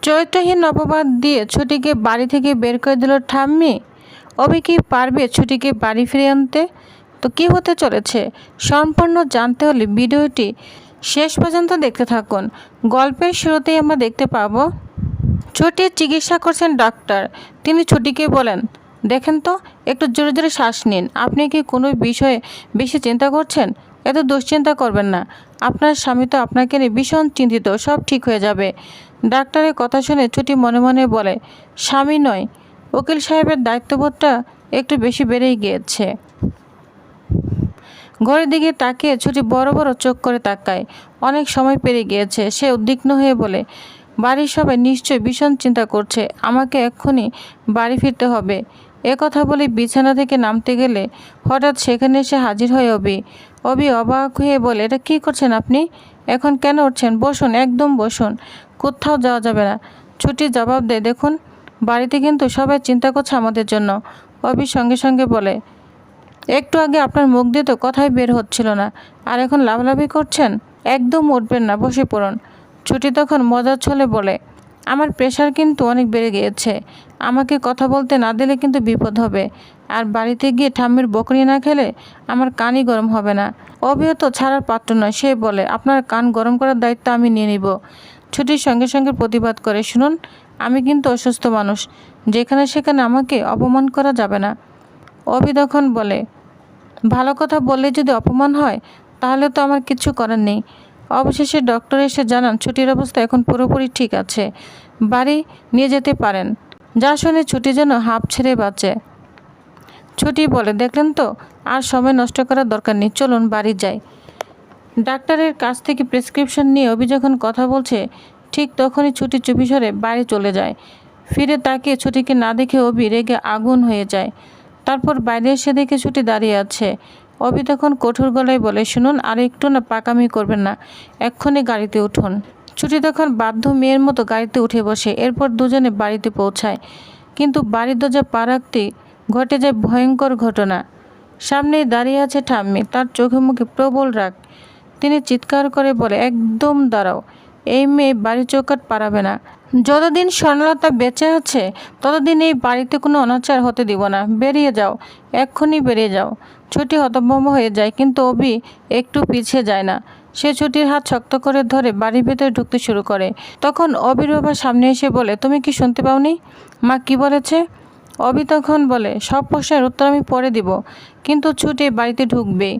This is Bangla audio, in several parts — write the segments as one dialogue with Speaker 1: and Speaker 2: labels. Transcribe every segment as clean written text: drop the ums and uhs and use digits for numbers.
Speaker 1: চরিত্রহীন অপবাদ দিয়ে ছুটিকে বাড়ি থেকে বের করে দিল ঠাম্মি। অভি কি পারবে ছুটিকে বাড়ি ফিরিয়ে আনতে? তো কী হতে চলেছে সম্পূর্ণ জানতে হলে ভিডিওটি শেষ পর্যন্ত দেখতে থাকুন। গল্পের শুরুতেই আমরা দেখতে পাবো ছুটির চিকিৎসা করছেন ডাক্তার। তিনি ছুটিকে বলেন, দেখেন তো, একটু জোরে জোরে শ্বাস নিন। আপনি কি কোনো বিষয়ে বেশি চিন্তা করছেন? এত দুশ্চিন্তা করবেন না। আপনার স্বামী তো আপনাকে নিয়ে ভীষণ চিন্তিত, সব ঠিক হয়ে যাবে। ডাক্তারের কথা শুনে ছুটি মনে মনে বলে, স্বামী নয়, উকিল সাহেবের দায়িত্ববোধটা একটু বেশি বেড়েই গিয়েছে। ঘরের দিকে তাকিয়ে ছুটি বড় বড় চোখ করে তাকায়। অনেক সময় পেরিয়ে গিয়েছে। সে উদ্বিগ্ন হয়ে বলে, বাড়ির সবাই নিশ্চয়ই ভীষণ চিন্তা করছে। আমাকে এক্ষুনি বাড়ি ফিরতে হবে। কথা বলে বিছানা থেকে নামতে গেলে হঠাৎ সেখানে এসে হাজির হয় অভি। অভি অবাক হয়ে বলে, এটা কী করছেন আপনি? এখন কেন উঠছেন? বসুন, একদম বসুন, কোথাও যাওয়া যাবে না। ছুটি জবাব দেয়, দেখুন, বাড়িতে কিন্তু সবাই চিন্তা করছে আমাদের জন্য। অভি সঙ্গে সঙ্গে বলে, একটু আগে আপনার মুখ দিয়ে তো কথাই বের হচ্ছিল না, আর এখন লাফালাফি করছেন? একদম উঠবেন না, বসে পড়ুন। ছুটি তখন মজার ছলে বলে, আমার প্রেশার কিন্তু অনেক বেড়ে গিয়েছে। আমাকে কথা বলতে না দিলে কিন্তু বিপদ হবে। আর বাড়িতে গিয়ে ঠাম্মির বকরি না খেলে আমার কানই গরম হবে না। অভিও তো ছাড়ার পাত্র নয়। সে বলে, আপনার কান গরম করার দায়িত্ব আমি নিয়ে নিব। ছুটির সঙ্গে সঙ্গে প্রতিবাদ করে, শুনুন, আমি কিন্তু অসুস্থ মানুষ। যেখানে সেখানে আমাকে অপমান করা যাবে না। অভি তখন বলে, ভালো কথা বললে যদি অপমান হয় তাহলে তো আমার কিছু করার নেই। অবশেষে ডক্টর এসে জানান ছুটির অবস্থা এখন পুরোপুরি ঠিক আছে, বাড়ি নিয়ে যেতে পারেন। যা শুনে ছুটি যেন হাঁপ ছেড়ে বাঁচে। ছুটি বলে, দেখলেন তো, আর সময় নষ্ট করার দরকার নেই, চলুন বাড়ি যাই। ডাক্তারের কাছ থেকে প্রেসক্রিপশন নিয়ে অভি যখন কথা বলছে ঠিক তখনই ছুটি চুপি সরে বাড়ি চলে যায়। ফিরে তাকিয়ে ছুটিকে না দেখে অভি রেগে আগুন হয়ে যায়। তারপর বাইরে এসে দেখে ছুটি দাঁড়িয়ে আছে। অভি তখন কঠোর গলায় বলে, শুনুন, আর একটু না পাকামি করবেন না, এক্ষুনি গাড়িতে উঠুন। ছুটি তখন বাধ্য মেয়ের মতো গাড়িতে উঠে বসে। এরপর দুজনে বাড়িতে পৌঁছায়। কিন্তু বাড়ির দরজা পা রাখতেই ঘটে যায় ভয়ঙ্কর ঘটনা। সামনেই দাঁড়িয়ে আছে ঠাম্মি, তার চোখে মুখে প্রবল রাগ। তিনি চিৎকার করে বলে, একদম দাঁড়াও, এই মেয়ে বাড়ি চৌকাট পারাবে না। যতদিন স্বর্ণলতা বেঁচে আছে ততদিন এই বাড়িতে কোনো অনাচার হতে দিব না। বেরিয়ে যাও, এক্ষুনি বেরিয়ে যাও। ছুটি হতভম্ব হয়ে যায়, কিন্তু অভি একটু পিছিয়ে যায় না। সে ছুটির হাত শক্ত করে ধরে বাড়ির ভেতরে ঢুকতে শুরু করে। তখন অভির বাবা সামনে এসে বলে, তুমি কি শুনতে পাওনি? মা কি বলেছে? অভি তখন বলে, সব প্রশ্নের উত্তর আমি পরে দিব, কিন্তু ছুটি বাড়িতে ঢুকবেই।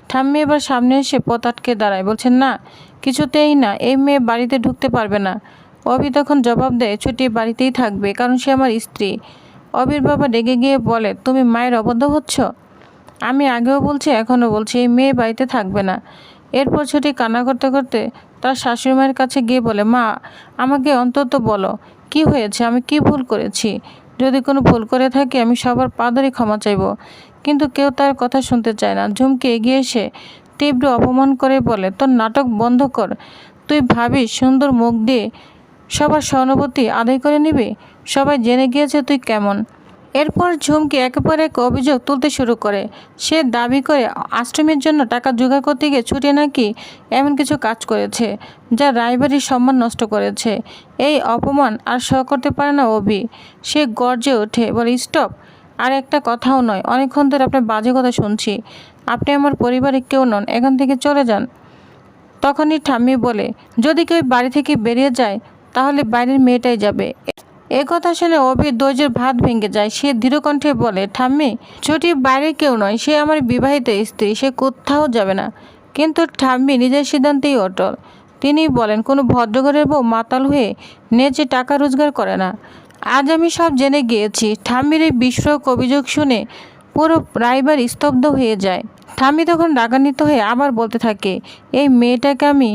Speaker 1: ঠাম্মি এবার সামনে এসে পথ আটকে দাঁড়ায়, বলছেন, না, কিছুতেই না, এই মেয়ে বাড়িতে ঢুকতে পারবে না। অভি তখন জবাব দেয়, ছুটি বাড়িতেই থাকবে, কারণ সে আমার স্ত্রী। অভির বাবা রেগে গিয়ে বলে, তুমি মায়ের অবাধ্য হচ্ছ? আমি আগেও বলছি, এখনও বলছি, এই মেয়ে বাড়িতে থাকবে না। এরপর ছুটি কান্না করতে করতে তার শাশুড়ি মায়ের কাছে গিয়ে বলে, মা, আমাকে অন্তত বলো, কি হয়েছে, আমি কি ভুল করেছি? যদি কোনো ভুল করে থাকি আমি সবার পা ধরে ক্ষমা চাইব। কিন্তু কেউ তার কথা শুনতে চায় না। ঝুমকে এগিয়ে এসে তীব্র অপমান করে বলে, তোর নাটক বন্ধ কর। তুই ভাবিস সুন্দর মুখ দিয়ে সবার সহানুভূতি আদায় করে নিবি? সবাই জেনে গিয়েছে তুই কেমন। এরপর ঝুমকি একের পর এক অভিযোগ তুলতে শুরু করে। সে দাবি করে আশ্রমের জন্য টাকা জোগাড় করতে গিয়ে ছুটি নাকি এমন কিছু কাজ করেছে যা রায়বাড়ির সম্মান নষ্ট করেছে। এই অপমান আর সহ্য করতে পারে না অভি। সে গর্জে ওঠে, বলে, স্টপ, আর একটা কথাও নয়, অনেকক্ষণ ধরে আপনার বাজে কথা শুনছি। আপনি আমার পরিবারের কেউ নন, এখান থেকে চলে যান। তখনই ঠাম্মি বলে, যদি কেউ বাড়ি থেকে বেরিয়ে যায় তাহলে বাইরের মেয়েটাই যাবে। এ কথা শুনে অভির ধৈর্যের ভাত ভেঙে যায়। সে দৃঢ়কণ্ঠে বলে, ঠাম্মি, ছুটি বাইরে কেউ নয়, সে আমার বিবাহিত স্ত্রী, সে কোথাও যাবে না। কিন্তু ঠাম্মি নিজের সিদ্ধান্তেই অটল। তিনি বলেন, কোনো ভদ্রঘরের বউ মাতাল হয়ে নেচে টাকা রোজগার করে না। আজ আমি সব জেনে গিয়েছি। ঠাম্মির এই বিস্ফোরক অভিযোগ শুনে পুরো রায়বাড়ি স্তব্ধ হয়ে যায়। ঠাম্মি তখন রাগান্বিত হয়ে আবার বলতে থাকে, এই মেয়েটাকে আমি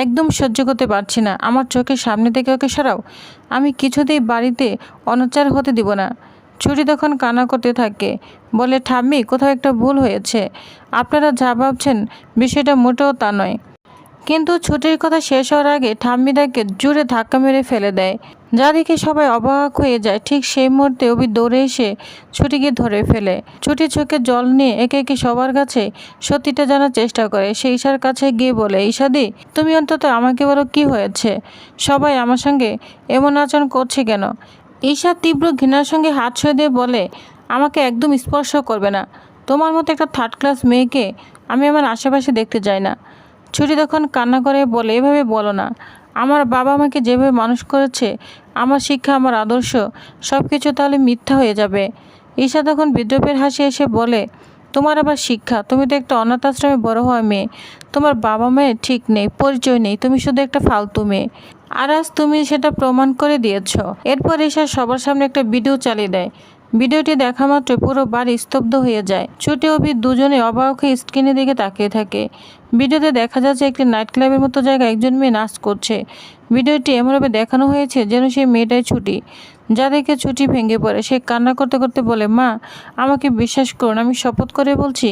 Speaker 1: একদম সহ্য করতে পারছি না। আমার চোখের সামনে থেকে ওকে সরাও। আমি কিছুতেই বাড়িতে অনাচার হতে দিব না। ছুটি তখন কান্না করতে থাকে, বলে, ঠাম্মি, কোথাও একটা ভুল হয়েছে। আপনারা যা ভাবছেন বিষয়টা মোটেও তা নয়। কিন্তু ছুটির কথা শেষ হওয়ার আগে ঠাম্মি তাকে জোরে ধাক্কা মেরে ফেলে দেয়। যা দেখে সবাই অবাক হয়ে যায়। ঠিক সেই মুহূর্তে অভি দৌড়ে এসে ছুটিকে ধরে ফেলে। ছুটি চোখে জল নিয়ে একে একে সবার কাছে সত্যিটা জানার চেষ্টা করে। সে ঈশার কাছে গিয়ে বলে, ঈশাদি, তুমি অন্তত আমাকে বলো কি হয়েছে? সবাই আমার সঙ্গে এমন আচরণ করছে কেন? ঈশা তীব্র ঘৃণার সঙ্গে হাত ছুঁয়ে দিয়ে বলে, আমাকে একদম স্পর্শ করবে না। তোমার মতো একটা থার্ড ক্লাস মেয়েকে আমি আমার আশেপাশে দেখতে চাই না। ছুটি তখন কান্না করে বলে, এভাবে বলো না। আমার বাবা আমাকে যেভাবে মানুষ করেছে, আমার শিক্ষা, আমার আদর্শ, সব কিছু তাহলে মিথ্যা হয়ে যাবে। ঈশা তখন বিদ্রুপের হাসি এসে বলে, তোমার আবার শিক্ষা? তুমি তো একটা অনাথ আশ্রমে বড় হওয়া মেয়ে। তোমার বাবা মায়ের ঠিক নেই, পরিচয় নেই, তুমি শুধু একটা ফালতু মেয়ে। আর আজ তুমি সেটা প্রমাণ করে দিয়েছ। এরপর ঈশা সবার সামনে একটা ভিডিও চালিয়ে দেয়। ভিডিওটি দেখা মাত্র পুরো বাড়ি স্তব্ধ হয়ে যায়। ছুটি অভি দুজনে অবাক হয়ে স্ক্রিনের দিকে তাকিয়ে থাকে। ভিডিওতে দেখা যাচ্ছে একটি নাইট ক্লাবের মতো জায়গায় একজন মেয়ে নাচ করছে। ভিডিওটি এমনভাবে দেখানো হয়েছে যেন সেই মেয়েটাই ছুটি। যা দেখে ছুটি ভেঙে পড়ে। সে কান্না করতে করতে বলে, মা, আমাকে বিশ্বাস করুন, আমি শপথ করে বলছি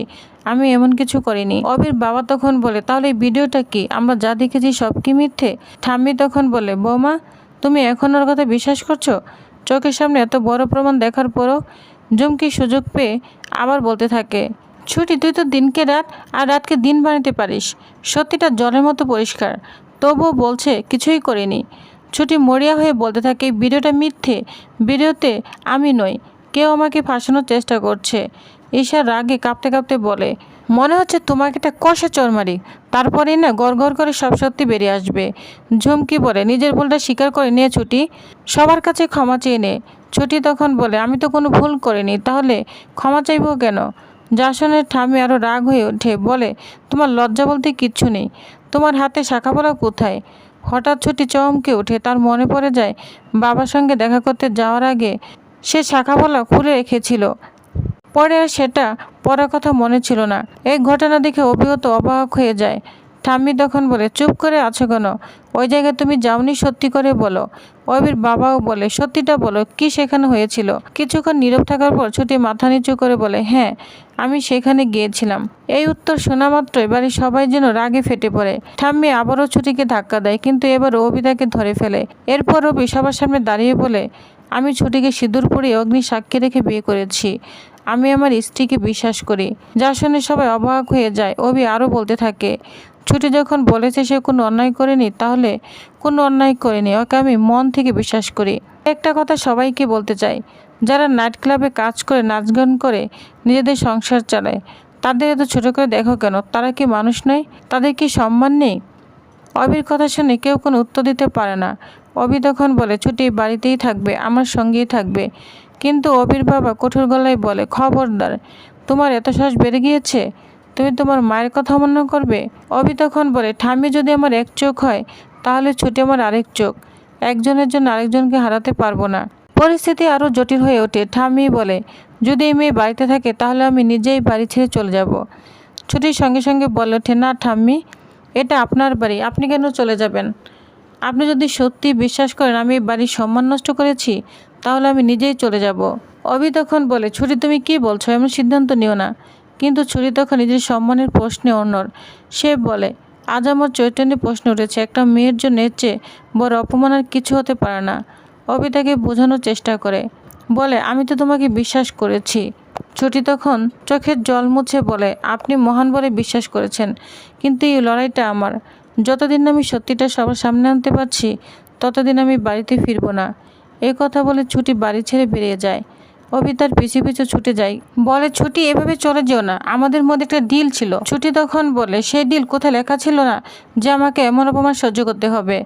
Speaker 1: আমি এমন কিছু করিনি। অভির বাবা তখন বলে, তাহলে এই ভিডিওটা কি? আমরা যা দেখেছি সব কি মিথ্যে? ঠাম্মি তখন বলে, বৌমা, তুমি এখন ওর কথা বিশ্বাস করছো? চোখের সামনে এত বড় প্রমাণ দেখার পরও? ঝুমকি সুযোগ পেয়ে আবার বলতে থাকে, ছুটি, তুই তো দিনকে রাত আর রাতকে দিন বানাতে পারিস। সত্যিটা জলের মতো পরিষ্কার। তবুও বলছে কিছুই করিনি। ছুটি মরিয়া হয়ে বলতে থাকে, ভিডিওটা মিথ্যে। ভিডিওতে আমি নই, কেউ আমাকে ফাঁসানোর চেষ্টা করছে। ঈশা রাগে কাঁপতে কাঁপতে বলে, মনে হচ্ছে তোমাকে একটা কষে চড় মারি, তারপরেই না গড় করে সব সত্যি বেরিয়ে আসবে। ঝুমকি বলে, নিজের ভুলটা স্বীকার করে নিয়ে ছুটি, সবার কাছে ক্ষমা চেয়ে নে। ছুটি তখন বলে, আমি তো কোনো ভুল করিনি, তাহলে ক্ষমা চাইবো কেন? যা শুনে ঠাম্মি আরও রাগ হয়ে ওঠে, বলে, তোমার লজ্জা বলতে কিচ্ছু নেই। তোমার হাতে শাখাপলা কোথায়? হঠাৎ ছুটি চমকে ওঠে। তার মনে পড়ে যায় বাবার সঙ্গে দেখা করতে যাওয়ার আগে সে শাখাপলা খুলে রেখেছিল। পরে আর সেটা পড়ার কথা মনে ছিল না। এই ঘটনা দেখে অভিজ্ঞত অবাক হয়ে যায়। ঠাম্মি তখন বলে, চুপ করে আছো কেন? ওই জায়গায় তুমি যাওনি, সত্যি করে বলো। অভির বাবাও বলে, সত্যিটা বলো, কি সেখানে হয়েছিল? কিছুক্ষণ নীরব থাকার পর ছুটি মাথা নিচু করে বলে, হ্যাঁ, আমি সেখানে গিয়েছিলাম। এই উত্তর শোনা মাত্রই বাড়ির সবাই যেন রাগে ফেটে পড়ে। ঠাম্মি আবারও ছুটিকে ধাক্কা দেয়, কিন্তু এবার অভি তাকে ধরে ফেলে। এরপর অভি সবার সামনে দাঁড়িয়ে বলে, আমি ছুটিকে সিঁদুর পরিয়ে অগ্নি সাক্ষী রেখে বিয়ে করেছি। আমি আমার স্ত্রীকে বিশ্বাস করি। যা শুনে সবাই অবাক হয়ে যায়। অভি আরও বলতে থাকে, ছুটি যখন বলেছে সে কোনো অন্যায় করেনি, তাহলে কোনো অন্যায় করেনি। ওকে আমি মন থেকে বিশ্বাস করি। একটা কথা সবাইকে বলতে চাই, যারা নাইট ক্লাবে কাজ করে, নাচ গান করে নিজেদের সংসার চালায়, তাদের এত ছোটো করে দেখো কেন? তারা কি মানুষ নয়? তাদের কি সম্মান নেই? অভির কথা শুনে কেউ কোনো উত্তর দিতে পারে না। অভি তখন বলে, ছুটি বাড়িতেই থাকবে, আমার সঙ্গেই থাকবে। কিন্তু অভির বাবা কঠোর গলায় বলে, খবরদার, তোমার এত সাহস বেড়ে গিয়েছে? তুমি তোমার মায়ের কথা অমান্য করবে? অভি তখন বলে, ঠাম্মি যদি আমার এক চোখ হয়, তাহলে ছুটি আমার আরেক চোখ। একজনের জন্য আরেকজনকে হারাতে পারবো না। পরিস্থিতি আরও জটিল হয়ে ওঠে। ঠাম্মি বলে, যদি এই মেয়ে বাড়িতে থাকে তাহলে আমি নিজেই বাড়ি ছেড়ে চলে যাব। ছুটির সঙ্গে সঙ্গে বলে ওঠে, না ঠাম্মি, এটা আপনার বাড়ি, আপনি কেন চলে যাবেন? আপনি যদি সত্যি বিশ্বাস করেন আমি এই বাড়ির সম্মান নষ্ট করেছি, তাহলে আমি নিজেই চলে যাব। অভি তখন বলে, ছুটি, তুমি কি বলছো? এমন সিদ্ধান্ত নিও না। কিন্তু ছুটি তখন নিজের সম্মানের প্রশ্নে অন্যর। সে বলে, আজ আমার চৈতন্যে প্রশ্ন উঠেছে, একটা মেয়ের জন্য এর চেয়ে বড় অপমান আর কিছু হতে পারে না। অভি তাকে বোঝানোর চেষ্টা করে, বলে, আমি তো তোমাকে বিশ্বাস করেছি। ছুটি তখন চোখের জল মুছে বলে, আপনি মহান বলে বিশ্বাস করেছেন, কিন্তু এই লড়াইটা আমার। যতদিন আমি সত্যিটা সবার সামনে আনতে পারছি, ততদিন আমি বাড়িতে ফিরবো না। এই কথা বলে ছুটি বাড়ি ছেড়ে বেরিয়ে যায়। অভি তার পিছু পিছু ছুটে যায়, বলে, ছুটি, এভাবে চলে যেও না, আমাদের মধ্যে একটা ডিল ছিল। ছুটি তখন বলে, সেই ডিল কোথায় লেখা ছিল না যে আমাকে এমন অপমান সহ্য করতে হবে?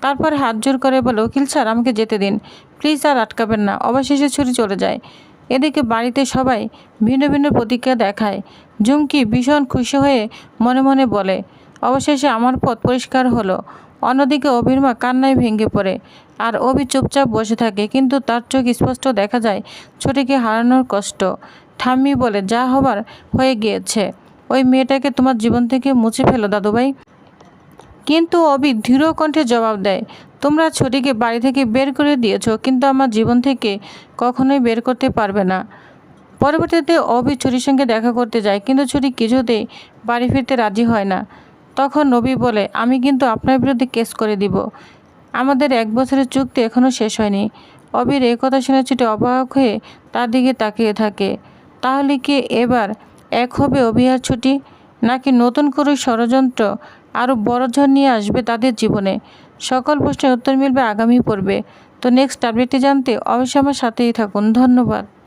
Speaker 1: তারপর হাত জোর করে বলে, উকিল স্যার, আমাকে যেতে দিন প্লিজ, আর আটকাবেন না। অবশেষে ছুটি চলে যায়। এদিকে বাড়িতে সবাই ভিন্ন ভিন্ন প্রতিক্রিয়া দেখায়। ঝুমকি ভীষণ খুশি হয়ে মনে মনে বলে, অবশেষে আমার পথ পরিষ্কার হলো। অন্যদিকে অভির মা কান্নায় ভেঙে পড়ে, আর অভি চুপচাপ বসে থাকে, কিন্তু তার চোখ স্পষ্ট দেখা যায় ছুটিকে হারানোর কষ্ট। ঠাম্মি বলে, যা হবার হয়ে গিয়েছে, ওই মেয়েটাকে তোমার জীবন থেকে মুছে ফেলো দাদুভাই। কিন্তু অভি দৃঢ় কণ্ঠে জবাব দেয়, তোমরা ছুটিকে বাড়ি থেকে বের করে দিয়েছো, কিন্তু আমার জীবন থেকে কখনোই বের করতে পারবে না। পরবর্তীতে অভি ছুটির সঙ্গে দেখা করতে যায়, কিন্তু ছুটি কিছুতেই বাড়ি ফিরতে রাজি হয় না। তখন অভি বলে, আমি কিন্তু আপনার বিরুদ্ধে কেস করে দিব। আমাদের 1 বছরের চুক্তি এখনও শেষ হয়নি। অবির এই কথা শুনে ছুটি অবাক হয়ে তার দিকে তাকিয়ে থাকে। তাহলে কি এবার এক হবে অভি আর ছুটি, নাকি নতুন করে ষড়যন্ত্র আরও বড় ঝড় নিয়ে আসবে তাদের জীবনে? সকল প্রশ্নের উত্তর মিলবে আগামী পর্বে। তো নেক্সট আপডেটটি জানতে অবশ্যই আমার সাথেই থাকুন। ধন্যবাদ।